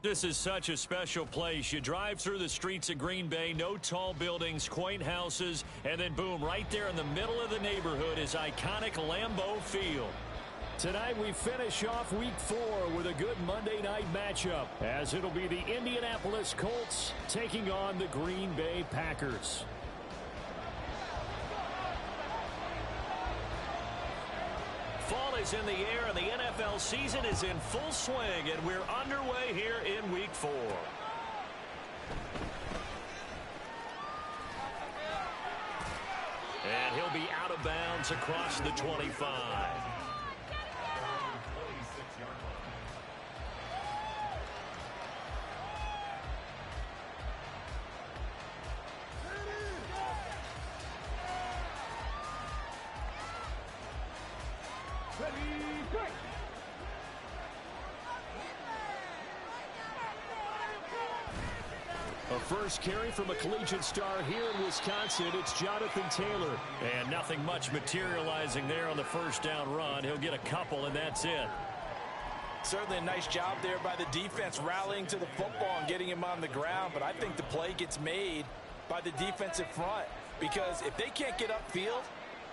This is such a special place. You drive through the streets of Green Bay, no tall buildings, quaint houses, and then boom, right there in the middle of the neighborhood is iconic Lambeau Field. Tonight we finish off Week 4 with a good Monday night matchup, as it'll be the Indianapolis Colts taking on the Green Bay Packers. Fall is in the air, and the NFL season is in full swing, and we're underway here in Week 4. And he'll be out of bounds across the 25. A first carry from a collegiate star here in Wisconsin. It's Jonathan Taylor. And nothing much materializing there on the first down run. He'll get a couple, and that's it. Certainly a nice job there by the defense rallying to the football and getting him on the ground. But I think the play gets made by the defensive front, because if they can't get upfield,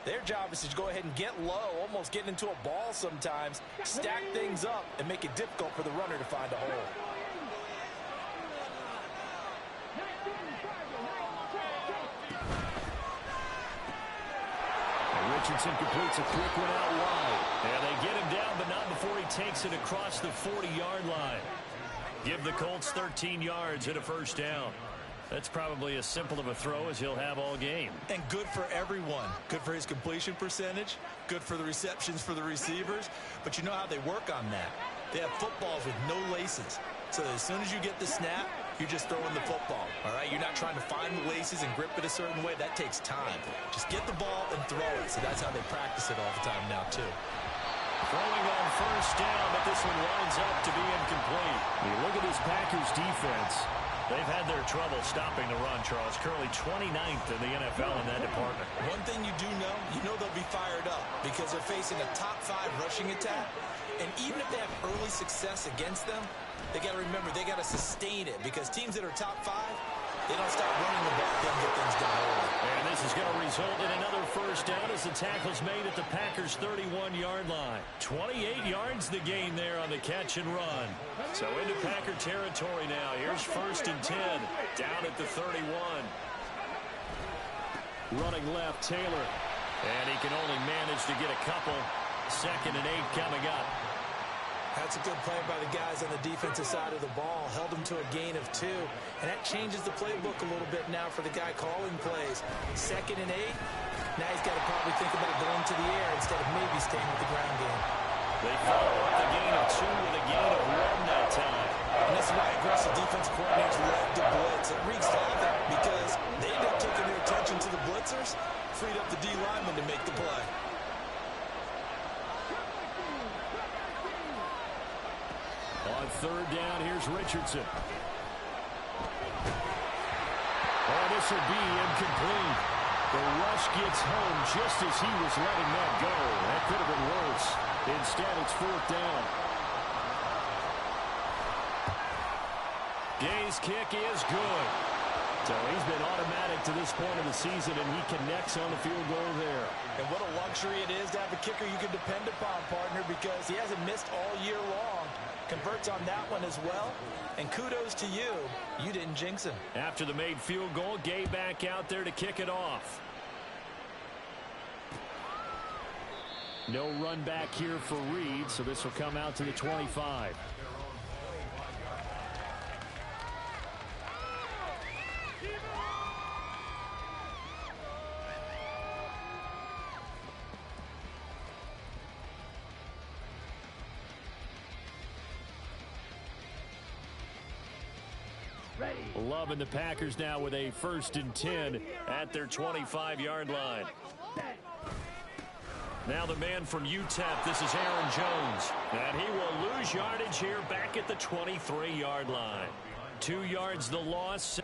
their job is to go ahead and get low, almost get into a ball sometimes, stack things up, and make it difficult for the runner to find a hole. Richardson completes a quick one out wide. And they get him down, but not before he takes it across the 40-yard line. Give the Colts 13 yards and a first down. That's probably as simple of a throw as he'll have all game. And good for everyone. Good for his completion percentage. Good for the receptions for the receivers. But you know how they work on that. They have footballs with no laces. So that as soon as you get the snap, you're just throwing the football. All right? You're not trying to find the laces and grip it a certain way. That takes time. Just get the ball and throw it. So that's how they practice it all the time now, too. Throwing on first down, but this one winds up to be incomplete. You look at this Packers defense. They've had their trouble stopping the run, Charles. Currently 29th in the NFL in that department. One thing you do know, they'll be fired up because they're facing a top 5 rushing attack. And even if they have early success against them, they got to remember they got to sustain it, because teams that are top 5, they don't stop running the ball, they'll get things done early. And this is going to result in another first down as the tackle's made at the Packers' 31-yard line. 28 yards the gain there on the catch and run. So into Packer territory now. Here's 1st and 10 down at the 31. Running left, Taylor. And he can only manage to get a couple. 2nd and 8 coming up. That's a good play by the guys on the defensive side of the ball. Held them to a gain of 2. And that changes the playbook a little bit now for the guy calling plays. 2nd and 8. Now he's got to probably think about it going to the air instead of maybe staying with the ground game. They follow up the gain of 2 with a gain of 1 that time. And this is why aggressive defensive coordinators love to blitz. It wreaks havoc because they end up taking their attention to the blitzers, freed up the D lineman to make the play. On 3rd down, here's Richardson. Oh, this will be incomplete. The rush gets home just as he was letting that go. That could have been worse. Instead, it's 4th down. Gay's kick is good. So he's been automatic to this point of the season, and he connects on the field goal there. And what a luxury it is to have a kicker you can depend upon, partner, because he hasn't missed all year long. Converts on that one as well. And kudos to you. You didn't jinx him. After the made field goal, Gay back out there to kick it off. No run back here for Reed, so this will come out to the 25. Loving the Packers now with a 1st and 10 at their 25-yard line. Now the man from UTEP, this is Aaron Jones. And he will lose yardage here back at the 23-yard line. 2 yards the loss.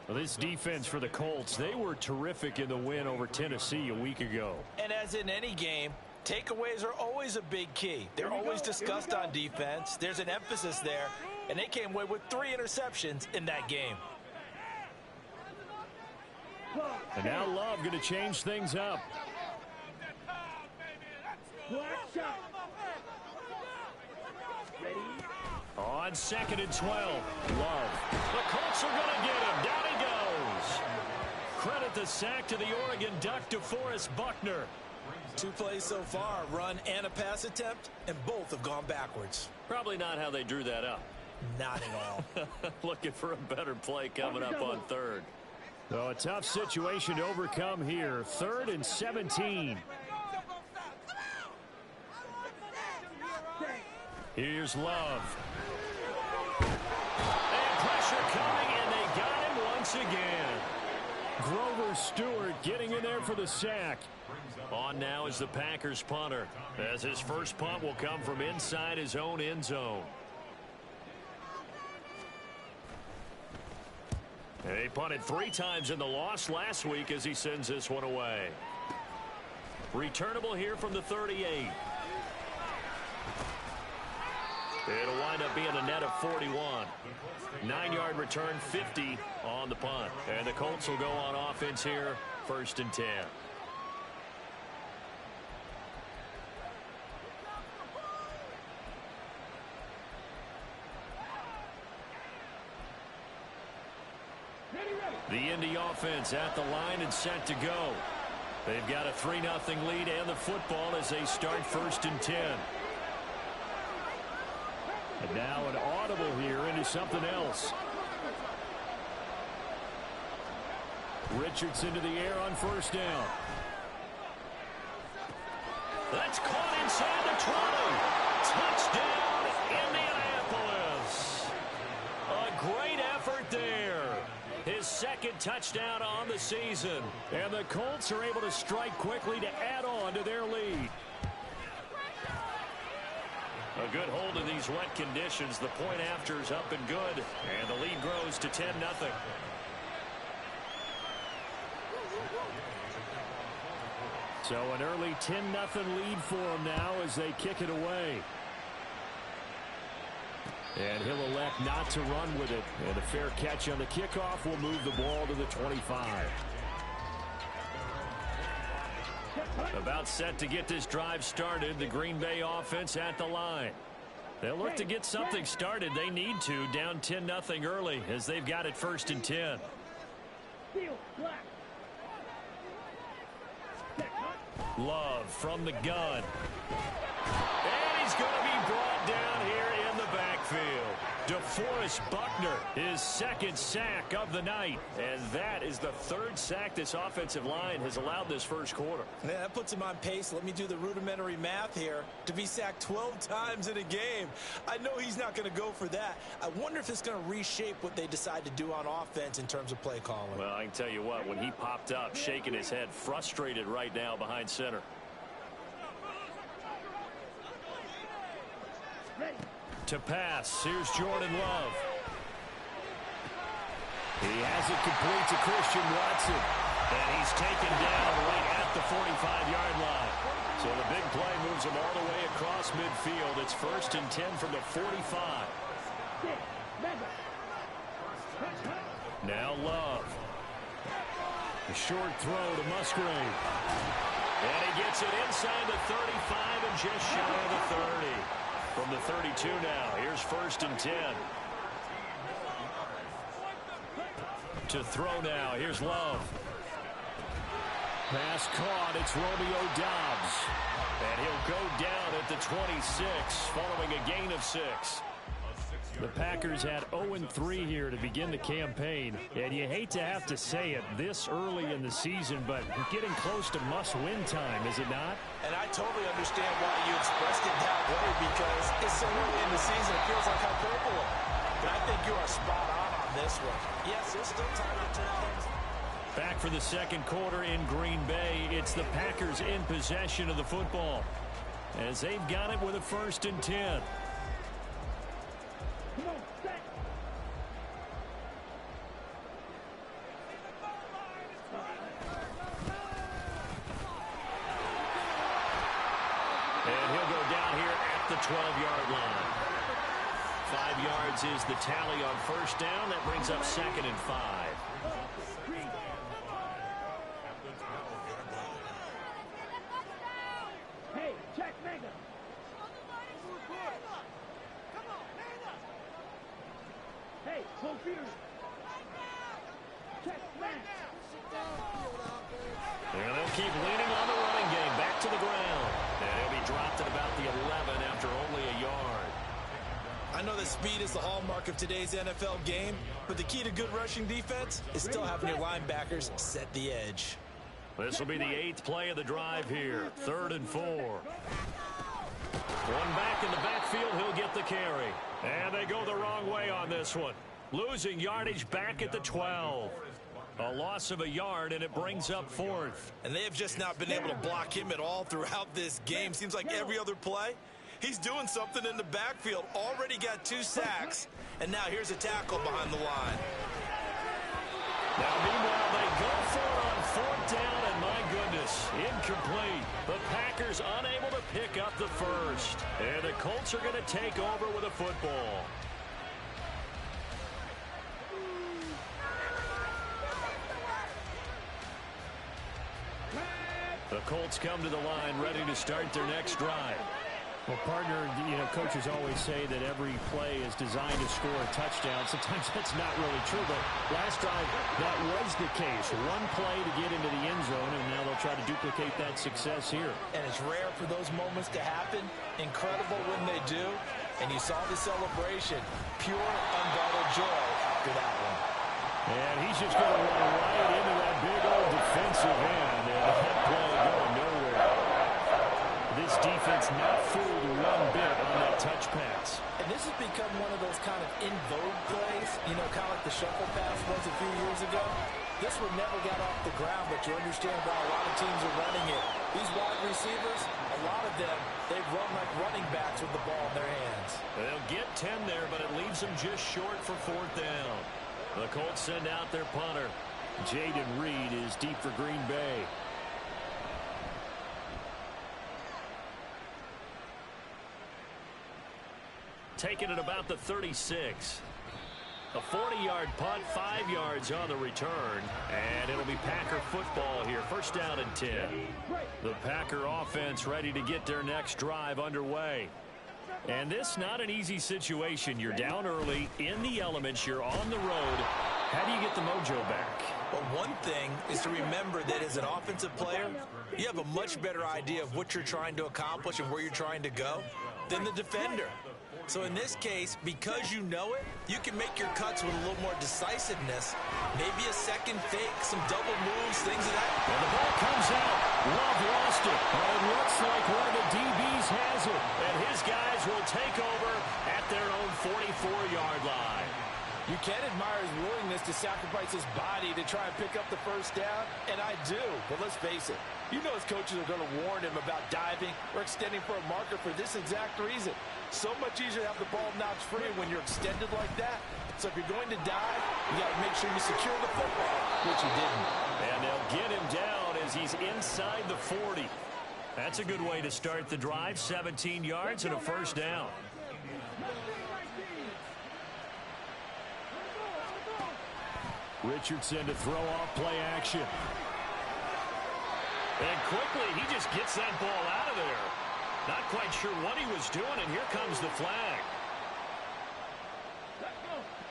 Well, this defense for the Colts, they were terrific in the win over Tennessee a week ago. And as in any game, takeaways are always a big key. They're always discussed on defense. There's an emphasis there, and they came away with 3 interceptions in that game. And now Love going to change things up. On 2nd and 12, Love. The Colts are going to get him. Down he goes. Credit the sack to the Oregon Duck, DeForest Buckner. 2 plays so far, run and a pass attempt, and both have gone backwards. Probably not how they drew that up. Not at all. Looking for a better play coming up on 3rd. So a tough situation to overcome here. 3rd and 17. Here's Love. And pressure coming, and they got him once again. Grover Stewart getting in there for the sack. On now is the Packers punter, as his first punt will come from inside his own end zone. And he punted 3 times in the loss last week as he sends this one away. Returnable here from the 38. It'll wind up being a net of 41. 9-yard return, 50 on the punt. And the Colts will go on offense here, 1st and 10. The Indy offense at the line and set to go. They've got a 3-0 lead and the football as they start 1st and 10. And now an audible here into something else. Richardson to the air on 1st down. That's caught inside the 20. Touchdown, Indianapolis. A great effort there. His 2nd touchdown on the season. And the Colts are able to strike quickly to add on to their lead. A good hold in these wet conditions. The point after is up and good. And the lead grows to 10-0. So an early 10-0 lead for them now as they kick it away. And he'll elect not to run with it. And a fair catch on the kickoff will move the ball to the 25. About set to get this drive started. The Green Bay offense at the line. They'll look to get something started. They need to. Down 10-0 early as they've got it 1st and 10. Love from the gun. And he's going to be brought down here in the backfield. DeForest Buckner, his 2nd sack of the night. And that is the 3rd sack this offensive line has allowed this 1st quarter. Man, that puts him on pace. Let me do the rudimentary math here. To be sacked 12 times in a game. I know he's not going to go for that. I wonder if it's going to reshape what they decide to do on offense in terms of play calling. Well, I can tell you what, when he popped up, shaking his head, frustrated right now behind center. To pass, here's Jordan Love. He has it complete to Christian Watson. And he's taken down right at the 45-yard line. So the big play moves him all the way across midfield. It's 1st and 10 from the 45. Now Love. A short throw to Musgrave. And he gets it inside the 35 and just shy of the 30. From the 32 now, here's 1st and 10. To throw now, here's Love. Pass caught, it's Romeo Doubs. And he'll go down at the 26, following a gain of 6. The Packers had 0-3 here to begin the campaign. And you hate to have to say it this early in the season, but getting close to must-win time, is it not? And I totally understand why you expressed it that way, because it's so early in the season, it feels like hyperbole. But I think you are spot on this one. Yes, there's still time to turn things. Back for the 2nd quarter in Green Bay. It's the Packers in possession of the football, as they've got it with a 1st and 10. 12-yard line. 5 yards is the tally on first down. That brings up 2nd and 5. Hey, check mega. Hey, full feeder. Check man. And they'll keep leaning on the running game. Back to the ground. And he'll be dropped at about the 11 after only a yard. I know that speed is the hallmark of today's NFL game, but the key to good rushing defense is still having your linebackers set the edge. This will be the 8th play of the drive here. 3rd and 4. One back in the backfield. He'll get the carry. And they go the wrong way on this one. Losing yardage back at the 12. A loss of a yard, and it brings up 4th. And they have just not been able to block him at all throughout this game. Seems like every other play, he's doing something in the backfield. Already got 2 sacks, and now here's a tackle behind the line. Now, meanwhile, they go for it on 4th down, and my goodness, incomplete. The Packers unable to pick up the first. And the Colts are going to take over with a football. The Colts come to the line ready to start their next drive. Well, partner, coaches always say that every play is designed to score a touchdown. Sometimes that's not really true, but last drive, that was the case. One play to get into the end zone, and now they'll try to duplicate that success here. And it's rare for those moments to happen. Incredible when they do. And you saw the celebration. Pure, unbridled joy after that one. And he's just going to run right into that big old defensive end. And that play going nowhere. This defense not fooled one bit on that touch pass. And this has become one of those kind of in vogue plays, kind of like the shuffle pass was a few years ago. This one never got off the ground, but you understand why a lot of teams are running it. These wide receivers, a lot of them, they run like running backs with the ball in their hands. They'll get 10 there, but it leaves them just short for 4th down. The Colts send out their punter. Jaden Reed is deep for Green Bay. Taking it about the 36. A 40-yard punt, 5 yards on the return, and it'll be Packer football here. 1st down and 10. The Packer offense ready to get their next drive underway. And this not an easy situation. You're down early, in the elements, you're on the road. How do you get the mojo back? Well, one thing is to remember that as an offensive player, you have a much better idea of what you're trying to accomplish and where you're trying to go than the defender. So in this case, because you know it, you can make your cuts with a little more decisiveness. Maybe a second fake, some double moves, things of that. And the ball comes out. Love lost it. But it looks like one of the DBs has it. And his guys will take over at their own 44-yard line. You can admire his willingness to sacrifice his body to try and pick up the first down, and I do. But let's face it, you know his coaches are going to warn him about diving or extending for a marker for this exact reason. So much easier to have the ball notched free when you're extended like that. So if you're going to dive, you got to make sure you secure the football, which he didn't. And they'll get him down as he's inside the 40. That's a good way to start the drive. 17 yards and a 1st down. Richardson to throw off play action. And quickly, he just gets that ball out of there. Not quite sure what he was doing, and here comes the flag.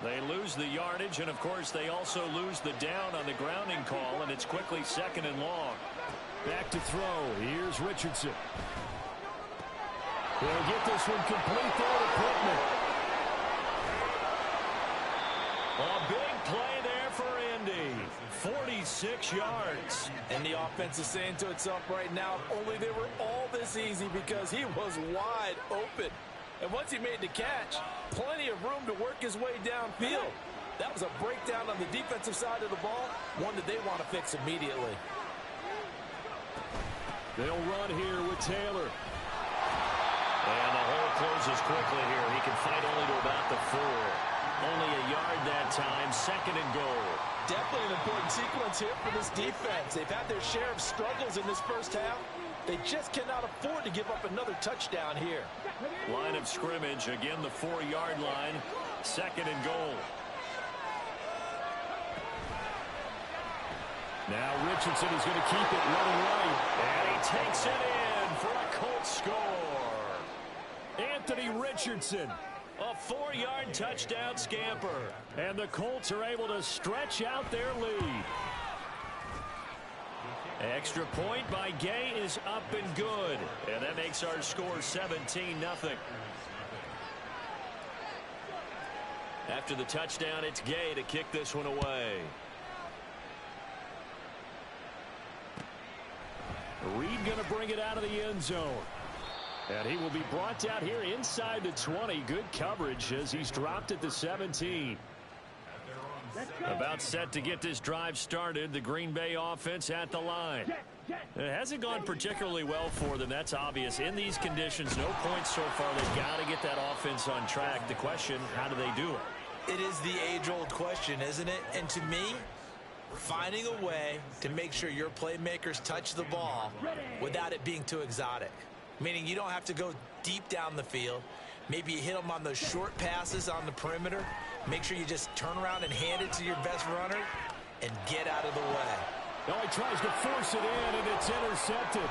They lose the yardage, and, of course, they also lose the down on the grounding call, and it's quickly 2nd and long. Back to throw. Here's Richardson. They'll get this one complete there to Pittman. A big play there for Indy. 46 yards. And the offense is saying to itself right now, if only they were all this easy, because he was wide open. And once he made the catch, plenty of room to work his way downfield. That was a breakdown on the defensive side of the ball, one that they want to fix immediately. They'll run here with Taylor. And the hole closes quickly here. He can fight only to about the 4. Only a yard that time. 2nd and goal. Definitely an important sequence here for this defense. They've had their share of struggles in this first half. They just cannot afford to give up another touchdown here. Line of scrimmage, again the 4-yard line, 2nd and goal. Now Richardson is going to keep it running right. And he takes it in for a Colts score. Anthony Richardson. A 4-yard touchdown scamper. And the Colts are able to stretch out their lead. Extra point by Gay is up and good. And that makes our score 17-0. After the touchdown, it's Gay to kick this one away. Reed going to bring it out of the end zone. And he will be brought out here inside the 20. Good coverage as he's dropped at the 17. About set to get this drive started. The Green Bay offense at the line. It hasn't gone particularly well for them. That's obvious. In these conditions, no points so far. They've got to get that offense on track. The question, how do they do it? It is the age-old question, isn't it? And to me, finding a way to make sure your playmakers touch the ball without it being too exotic. Meaning you don't have to go deep down the field. Maybe you hit them on those short passes on the perimeter. Make sure you just turn around and hand it to your best runner and get out of the way. Oh, he tries to force it in, and it's intercepted.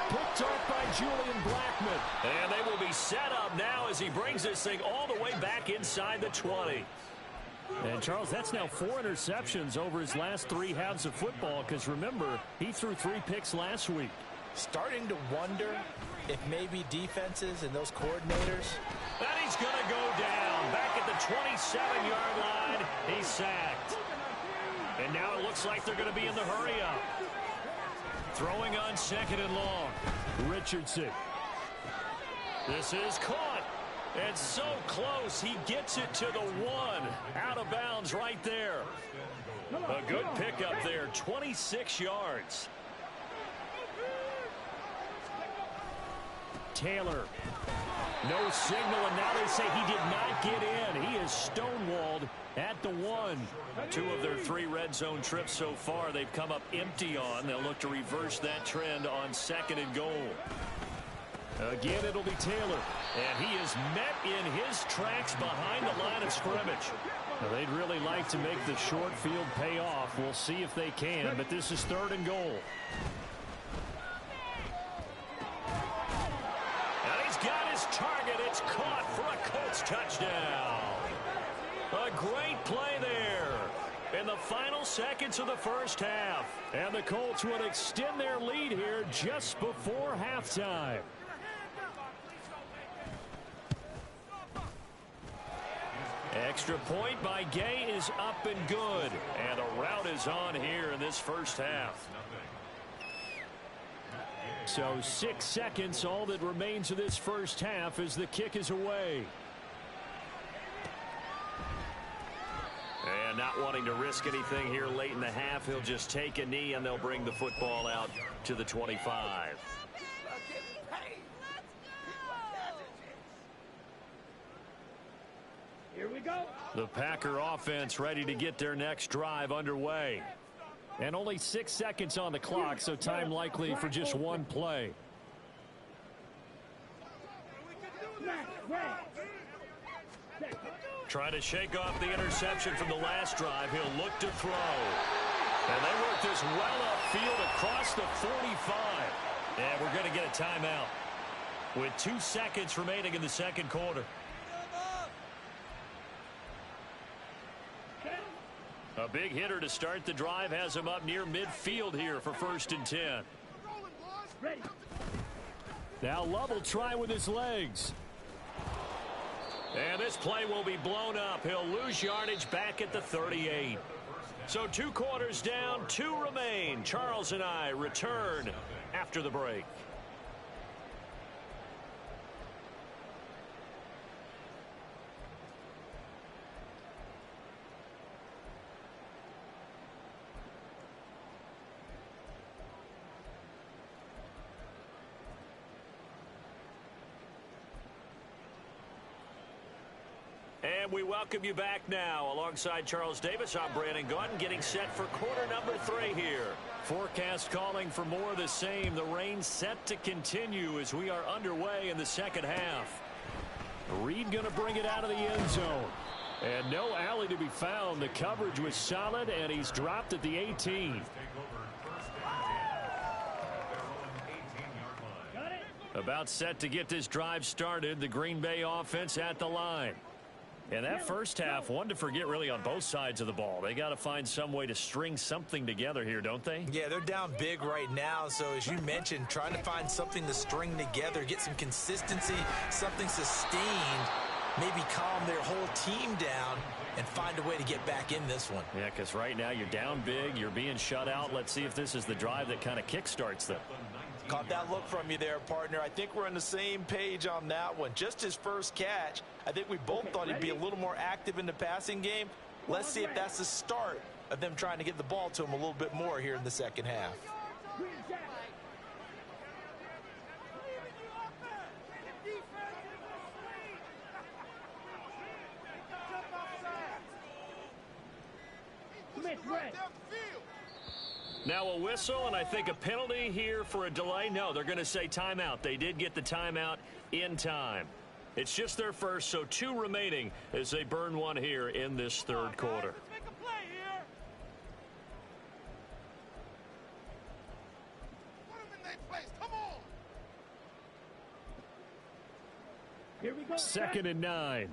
Picked off by Julian Blackmon. And they will be set up now as he brings this thing all the way back inside the 20. And, Charles, that's now 4 interceptions over his last 3 halves of football, because, remember, he threw 3 picks last week. Starting to wonder if maybe defenses and those coordinators. And he's going to go down. Back at the 27-yard line, he's sacked. And now it looks like they're going to be in the hurry-up. Throwing on 2nd and long. Richardson. This is caught. It's so close. He gets it to the 1. Out of bounds right there. A good pickup there. 26 yards. Taylor. No signal, and now they say he did not get in. He is stonewalled at the 1. 2 of their 3 red zone trips so far they've come up empty on. They'll look to reverse that trend on 2nd and goal. Again, it'll be Taylor. And he is met in his tracks behind the line of scrimmage. Now, they'd really like to make the short field pay off. We'll see if they can, but this is 3rd and goal. And he's got his target. It's caught for a Colts touchdown. A great play there in the final seconds of the first half. And the Colts would extend their lead here just before halftime. Extra point by Gay is up and good. And a route is on here in this first half. So 6 seconds, all that remains of this first half as the kick is away. And not wanting to risk anything here late in the half, he'll just take a knee and they'll bring the football out to the 25. Here we go. The Packer offense ready to get their next drive underway. And only 6 seconds on the clock, so time likely for just 1 play. Trying to shake off the interception from the last drive. He'll look to throw. And they work this well upfield across the 45. And we're going to get a timeout with 2 seconds remaining in the second quarter. A big hitter to start the drive has him up near midfield here for 1st and 10. Ready. Now Love will try with his legs. And this play will be blown up. He'll lose yardage back at the 38. So 2 quarters down, 2 remain. Charles and I return after the break. And we welcome you back now. Alongside Charles Davis, I'm Brandon Gaudin, getting set for quarter number 3 here. Forecast calling for more of the same. The rain set to continue as we are underway in the second half. Reed going to bring it out of the end zone. And no alley to be found. The coverage was solid, and he's dropped at the 18. About set to get this drive started. The Green Bay offense at the line. And that first half, one to forget really on both sides of the ball. They got to find some way to string something together here, don't they? Yeah, they're down big right now. So as you mentioned, trying to find something to string together, get some consistency, something sustained, maybe calm their whole team down and find a way to get back in this one. Yeah, because right now you're down big, you're being shut out. Let's see if this is the drive that kind of kickstarts them. Caught that look from you there, partner. I think we're on the same page on that one. Just his first catch, I think we both thought he'd be a little more active in the passing game. Let's see if that's the start of them trying to get the ball to him a little bit more here in the second half. Now a whistle, and I think a penalty here for a delay. No, they're going to say timeout. They did get the timeout in time. It's just their first, so 2 remaining as they burn one here in this third quarter. Here we go. 2nd and 9.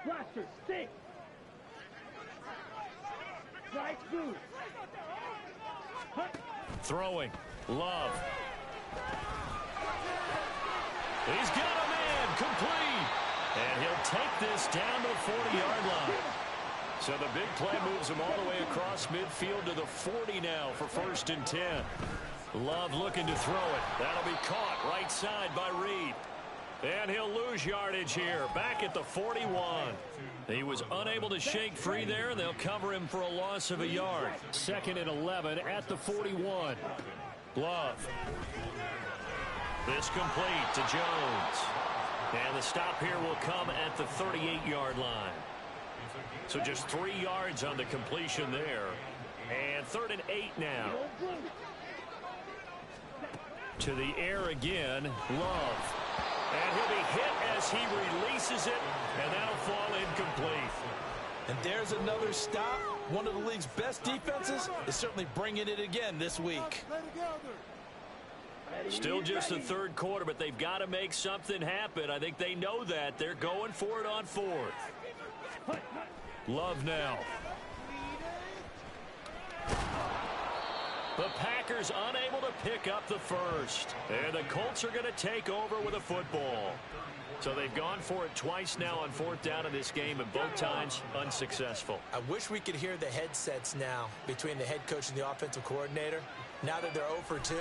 Roster, stick. Right through. Throwing. Love. He's got a man. Complete. And he'll take this down to the 40-yard line. So the big play moves him all the way across midfield to the 40 now for 1st and 10. Love looking to throw it. That'll be caught right side by Reed. And he'll lose yardage here. Back at the 41. He was unable to shake free there, and they'll cover him for a loss of a yard. 2nd and 11 at the 41. Love. This complete to Jones. And the stop here will come at the 38-yard line. So just 3 yards on the completion there. And 3rd and 8 now. To the air again. Love. And he'll be hit as he releases it, and that'll fall incomplete. And there's another stop. One of the league's best defenses is certainly bringing it again this week. Still just the third quarter, but they've got to make something happen. I think they know that. They're going for it on 4th. Love now. The Packers unable to pick up the first. And the Colts are going to take over with a football. So they've gone for it twice now on 4th down in this game, and both times unsuccessful. I wish we could hear the headsets now between the head coach and the offensive coordinator. Now that they're 0 for 2,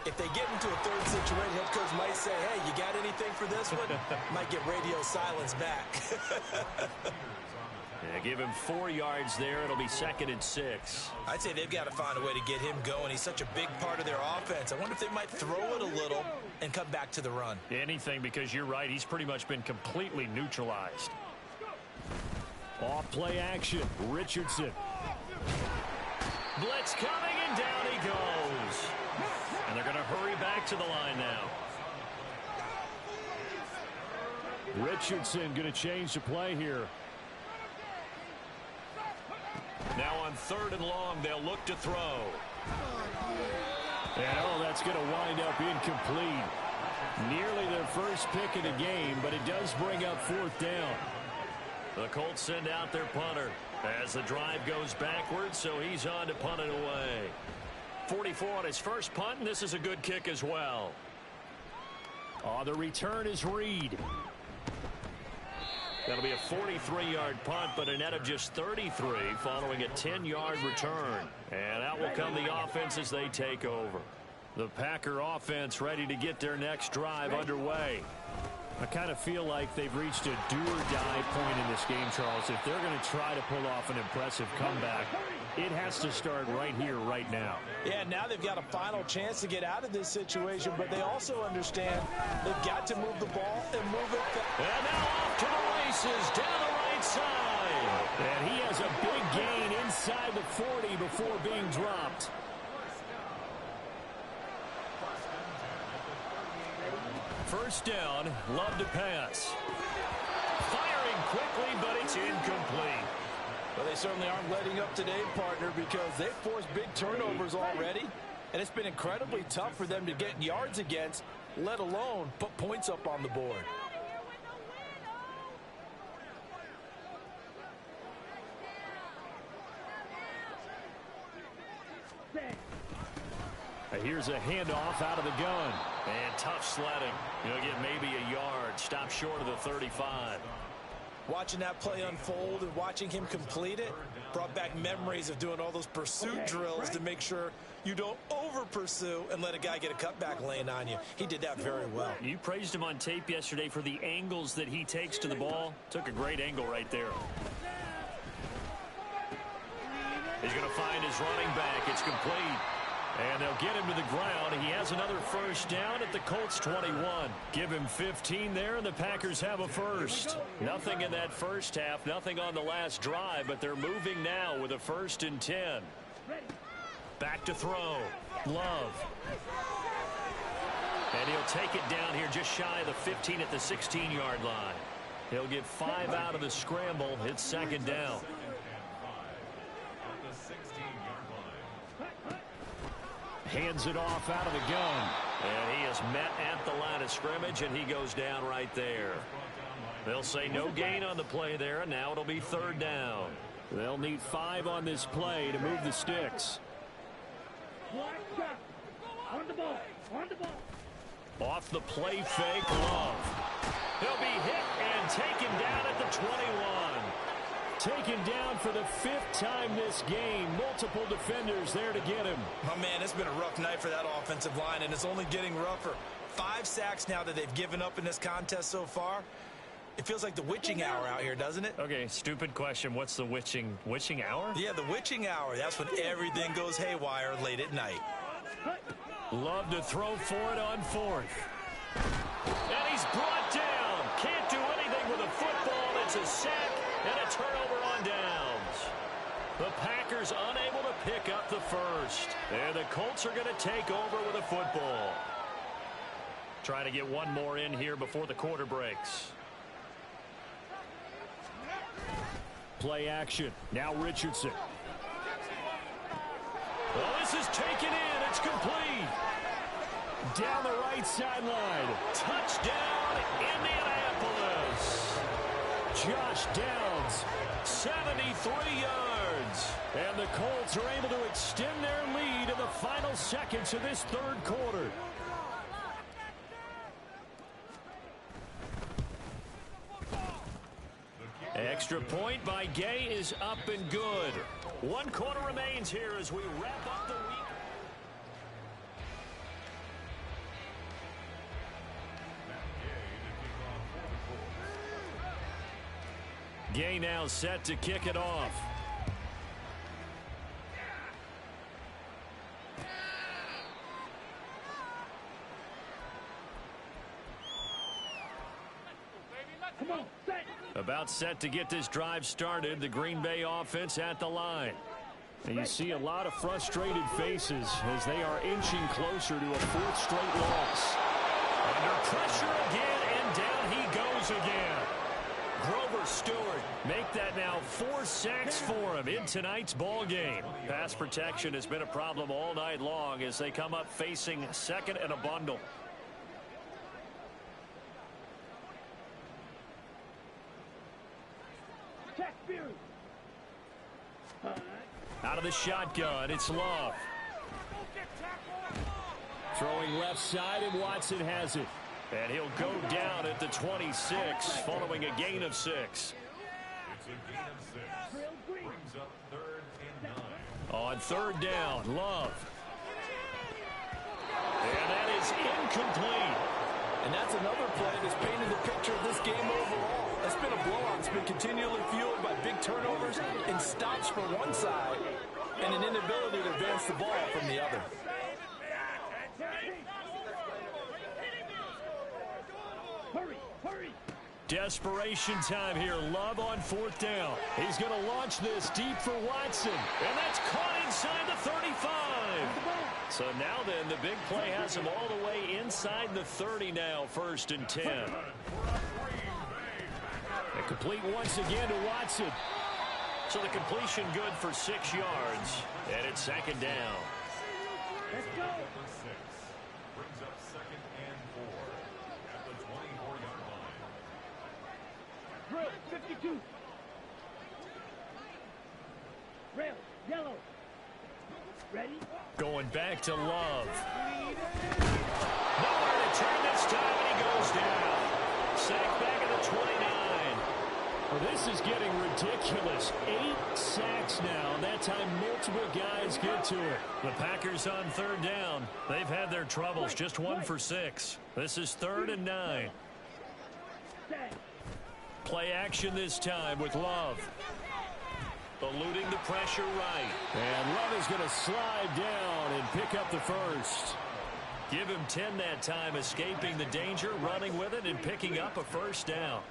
if they get into a third situation, head coach might say, hey, you got anything for this one? Might get radio silence back. Yeah, give him 4 yards there. It'll be 2nd and 6. I'd say they've got to find a way to get him going. He's such a big part of their offense. I wonder if they might throw it a little and come back to the run. Anything, because you're right. He's pretty much been completely neutralized. Off play action. Richardson. Blitz coming, and down he goes. And they're going to hurry back to the line now. Richardson going to change the play here. Now on 3rd and long, they'll look to throw. And that's going to wind up incomplete. Nearly their first pick of the game, but it does bring up 4th down. The Colts send out their punter as the drive goes backwards, so he's on to punt it away. 44 on his first punt, and this is a good kick as well. The return is Reed. That'll be a 43-yard punt, but a net of just 33 following a 10-yard return. And out will come the offense as they take over. The Packer offense ready to get their next drive underway. I kind of feel like they've reached a do-or-die point in this game, Charles. If they're going to try to pull off an impressive comeback, it has to start right here, right now. Yeah, now they've got a final chance to get out of this situation, but they also understand they've got to move the ball and move it. And now off to the races down the right side. And he has a big gain inside the 40 before being dropped. first down. Love to pass. Firing quickly, but it's incomplete. Well, they certainly aren't letting up today, partner, because they've forced big turnovers already, and it's been incredibly tough for them to get yards against, let alone put points up on the board. Here's a handoff out of the gun. And tough sledding. He'll get maybe a yard. Stop short of the 35. Watching that play unfold and watching him complete it brought back memories of doing all those pursuit drills to make sure you don't over-pursue and let a guy get a cutback lane on you. He did that very well. You praised him on tape yesterday for the angles that he takes to the ball. Took a great angle right there. He's going to find his running back. It's complete. And they'll get him to the ground. He has another first down at the Colts 21. Give him 15 there, and the Packers have a first. Nothing in that first half, nothing on the last drive, but they're moving now with a 1st and 10. Back to throw. Love. And he'll take it down here just shy of the 15 at the 16-yard line. He'll get 5 out of the scramble. It's 2nd down. Hands it off out of the gun. And he is met at the line of scrimmage, and he goes down right there. They'll say no gain on the play there, and now it'll be 3rd down. They'll need 5 on this play to move the sticks. On the ball. On the ball. Off the play fake, Love. He'll be hit and taken down at the 21. Taken down for the 5th time this game. Multiple defenders there to get him. Oh, man, it's been a rough night for that offensive line, and it's only getting rougher. 5 sacks now that they've given up in this contest so far. It feels like the witching hour out here, doesn't it? Okay, stupid question. What's the witching hour? Yeah, the witching hour. That's when everything goes haywire late at night. Love to throw for it on 4th. And he's brought down. Can't do anything with a football. It's a sack and a turnover on downs. The Packers unable to pick up the first. And the Colts are going to take over with a football. Trying to get one more in here before the quarter breaks. Play action. Now Richardson. Well, this is taken in. It's complete. Down the right sideline. Touchdown, Indianapolis. Josh Downs. 73 yards. And the Colts are able to extend their lead in the final seconds of this 3rd quarter. Extra point by Gay is up and good. 1 quarter remains here as we wrap up the week. Gay now set to kick it off. About set to get this drive started. The Green Bay offense at the line. And you see a lot of frustrated faces as they are inching closer to a 4th straight loss. Under pressure again, and down he goes again. Grover Stewart make that now 4 sacks for him in tonight's ball game. Pass protection has been a problem all night long as they come up facing 2nd and a bundle. Out of the shotgun, it's Love. Throwing left side, and Watson has it. And he'll go down at the 26 following a gain of 6. It's a gain of 6. Brings up 3rd and 9. On 3rd down, Love. And that is incomplete. And that's another play that's painted the picture of this game overall. It's been a blowout. It's been continually fueled by big turnovers and stops from one side and an inability to advance the ball from the other. Hurry. Desperation time here. Love on 4th down. He's going to launch this deep for Watson. And that's caught inside the 35. So now then, the big play has him all the way inside the 30 now, 1st and 10. A complete once again to Watson. So the completion good for 6 yards, and it's 2nd down. Let's go. Brings up 2nd and 4 at the 24-yard line. Drill, 52. Rail, yellow. Ready? Going back to Love. Nowhere to turn this time, and he goes down. Sacked back at the 29. Well, this is getting ridiculous. 8 sacks now. That time, multiple guys get to it. The Packers on 3rd down. They've had their troubles, just 1 for 6. This is 3rd and 9. Play action this time with Love. Eluding the pressure right. And Love is going to slide down and pick up the first. Give him 10 that time, escaping the danger, running with it, and picking up a 1st down.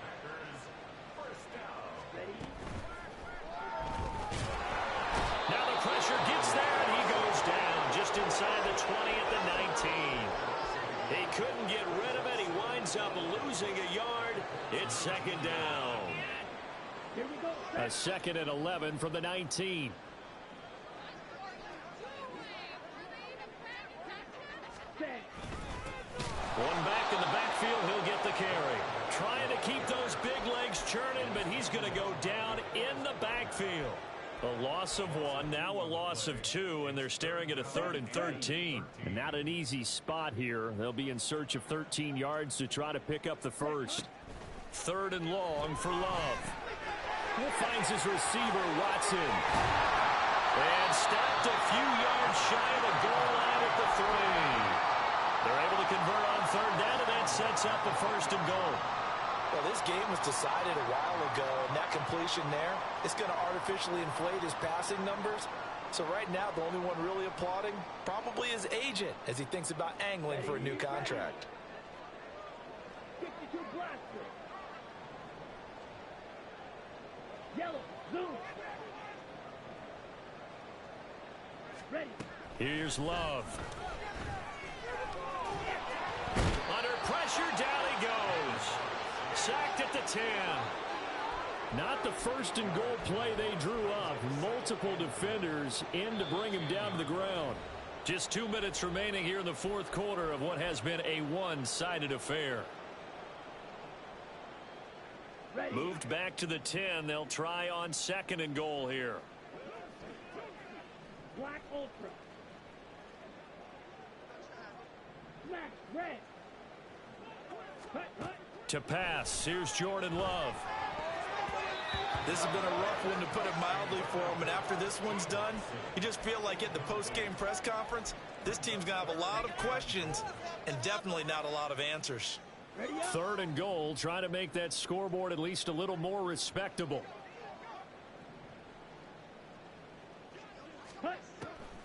Now the pressure gets there, and he goes down just inside the 20 at the 19. He couldn't get rid of it. He winds up losing a yard. It's 2nd down. Here we go. A 2nd and 11 from the 19. One back in the backfield, he'll get the carry. Trying to keep those big legs churning, but he's going to go down in the backfield. A loss of 1, now a loss of 2, and they're staring at a 3rd and 13. And not an easy spot here. They'll be in search of 13 yards to try to pick up the first. 3rd and long for Love. He finds his receiver, Watson. And stopped a few yards shy of the goal line at the 3. They're able to convert on 3rd down, and that sets up a 1st and goal. Well, this game was decided a while ago, and that completion there is going to artificially inflate his passing numbers. So right now, the only one really applauding probably his agent as he thinks about angling for a new contract. 52 blaster. Yellow, zoom. Ready. Here's Love. Under pressure, down he goes. Sacked at the 10. Not the 1st and goal play they drew up. Multiple defenders in to bring him down to the ground. Just 2 minutes remaining here in the 4th quarter of what has been a one-sided affair. Ready. Moved back to the 10. They'll try on 2nd and goal here. Black Ultra. Black red. Cut, cut. To pass, here's Jordan Love. This has been a rough one, to put it mildly, for him. And after this one's done, you just feel like at the post-game press conference, this team's going to have a lot of questions and definitely not a lot of answers. 3rd and goal, trying to make that scoreboard at least a little more respectable.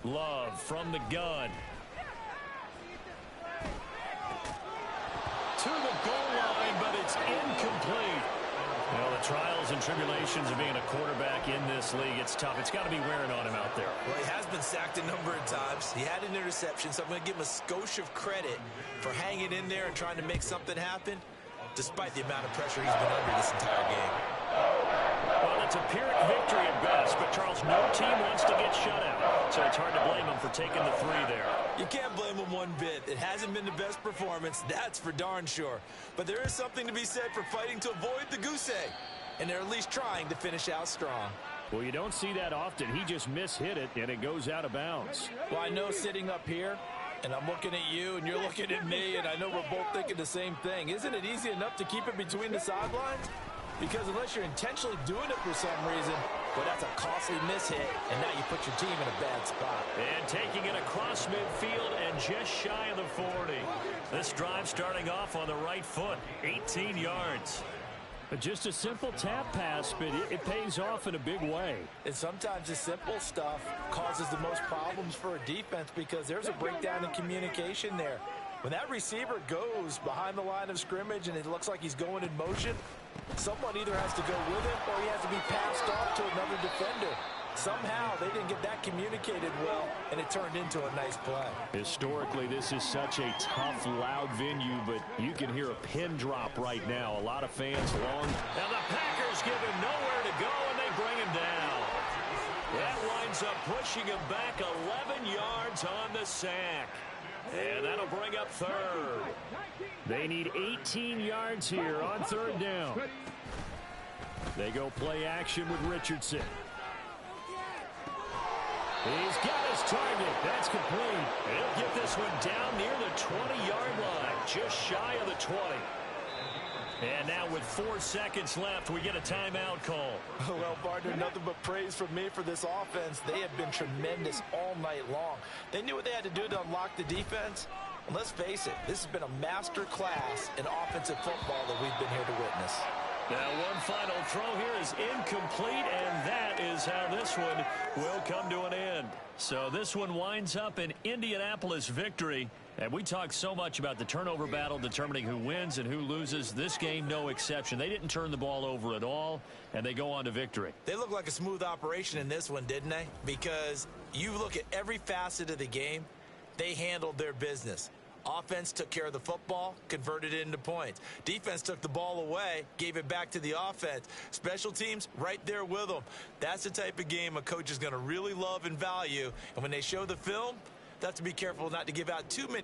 Love from the gun. To the goal line, but it's incomplete. Well, the trials and tribulations of being a quarterback in this league, it's tough. It's got to be wearing on him out there. Well, he has been sacked a number of times. He had an interception, so I'm going to give him a skosh of credit for hanging in there and trying to make something happen, despite the amount of pressure he's been under this entire game. Well, it's a Pyrrhic victory at best, but Charles, no team wants to get shut out, so it's hard to blame him for taking the 3 there. You can't blame him one bit. It hasn't been the best performance, that's for darn sure. But there is something to be said for fighting to avoid the goose egg, and they're at least trying to finish out strong. Well, you don't see that often. He just mishit it, and it goes out of bounds. Well, I know sitting up here, and I'm looking at you, and you're looking at me, and I know we're both thinking the same thing. Isn't it easy enough to keep it between the sidelines? Because unless you're intentionally doing it for some reason, well, that's a costly mishit, and now you put your team in a bad spot. And taking it across midfield and just shy of the 40. This drive starting off on the right foot, 18 yards. But just a simple tap pass, but it pays off in a big way. And sometimes the simple stuff causes the most problems for a defense because there's a breakdown in communication there. When that receiver goes behind the line of scrimmage and it looks like he's going in motion, someone either has to go with it or he has to be passed off to another defender. Somehow they didn't get that communicated well, and it turned into a nice play. Historically, this is such a tough, loud venue, but you can hear a pin drop right now. A lot of fans long. And the Packers give him nowhere to go, and they bring him down. That winds up pushing him back 11 yards on the sack. And that'll bring up third. They need 18 yards here on third down. They go play action with Richardson. He's got his target. That's complete. He'll get this one down near the 20-yard line, just shy of the 20. And now with 4 seconds left, we get a timeout call. Well, partner, nothing but praise from me for this offense. They have been tremendous all night long. They knew what they had to do to unlock the defense. And let's face it, this has been a master class in offensive football that we've been here to witness. Now one final throw here is incomplete, and that is how this one will come to an end. So this one winds up an Indianapolis victory. And we talked so much about the turnover battle determining who wins and who loses. This game, no exception. They didn't turn the ball over at all, and they go on to victory. They look like a smooth operation in this one, didn't they? Because you look at every facet of the game, they handled their business. Offense took care of the football, converted it into points. Defense took the ball away, gave it back to the offense. Special teams, right there with them. That's the type of game a coach is going to really love and value. And when they show the film, they have to be careful not to give out too many